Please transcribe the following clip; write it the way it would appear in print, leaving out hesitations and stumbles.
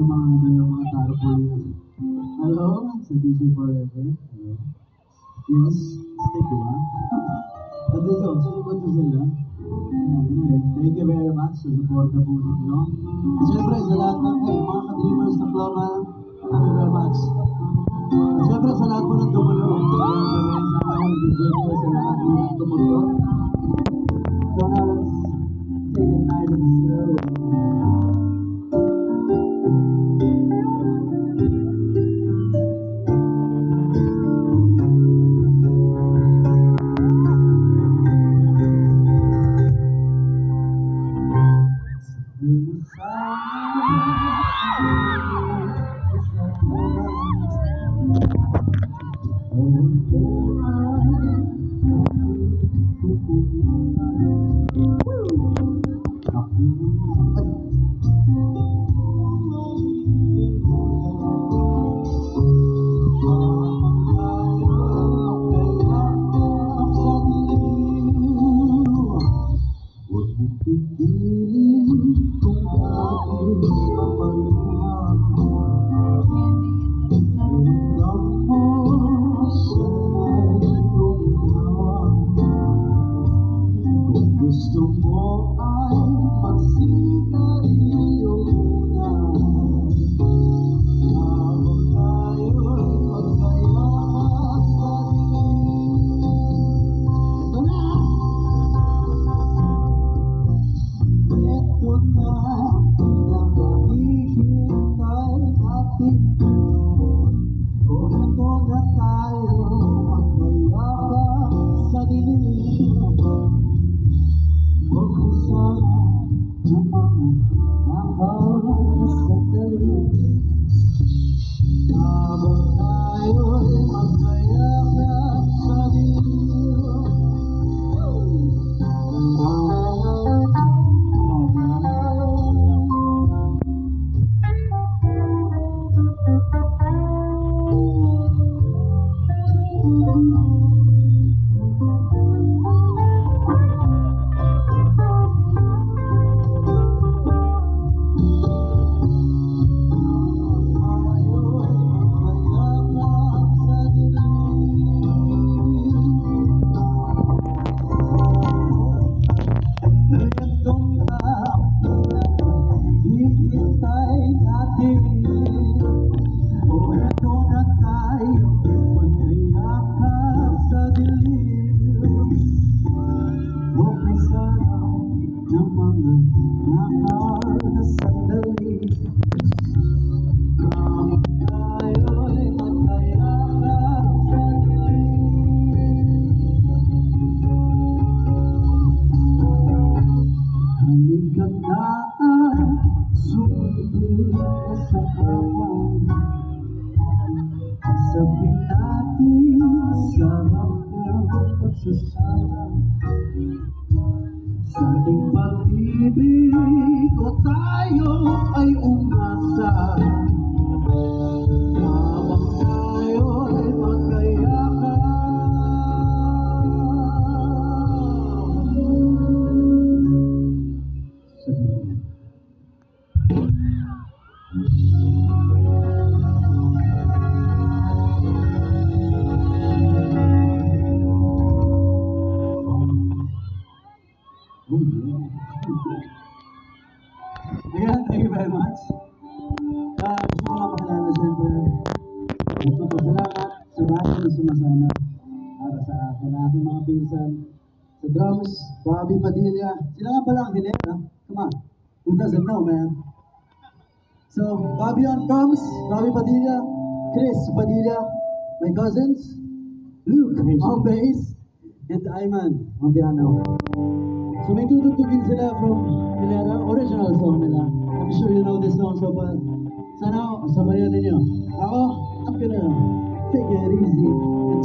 mga dalang mga tarpaulin na. Hello? Sa DJ Forever? Hello? Yes? Stick, di ba? At ito, sino ba ito sila? Anyway, thank you very much sa support na po ninyo. At syempre, sa lahat ng mga ka-dreamers na Flora, thank you very much. At syempre, sa lahat po ng tumulo, sana ako nag-enjoy ko sa lahat ng tumulo. So now, let's take it nice and slow. Gusto mo ay magsigarilyo muna habang tayo'y magkayakap sa dilim. Ito na! Ito na ang maghihintay natin. O ito na tayo magkayakap sa dilim. Mag-usap ng mga nakawala sa dalim. Habang tayo'y magkayakap sa dilim. Sabi natin sarap ng pagsasama sa ating pag-ibig o tayo ay umasa habang tayo ay magkayakap. Again, thank you very much. Gusto ko nga pakilala siyempre. Nagpapasalamat sa lahat na sumasama para sa akin, aking mga pinsan. Sa drums, Bobby Padilla. Sila nga pala ang hinet, ha? Come on. Who doesn't know, man? So, Bobby on drums, Bobby Padilla, Chris Padilla, my cousins, Luke on bass, and Ayman on piano. So may tutugtugin sila from Hilera, original song nila. I'm sure you know this song, so sana sabayan ninyo. Ako, I'm gonna take it easy and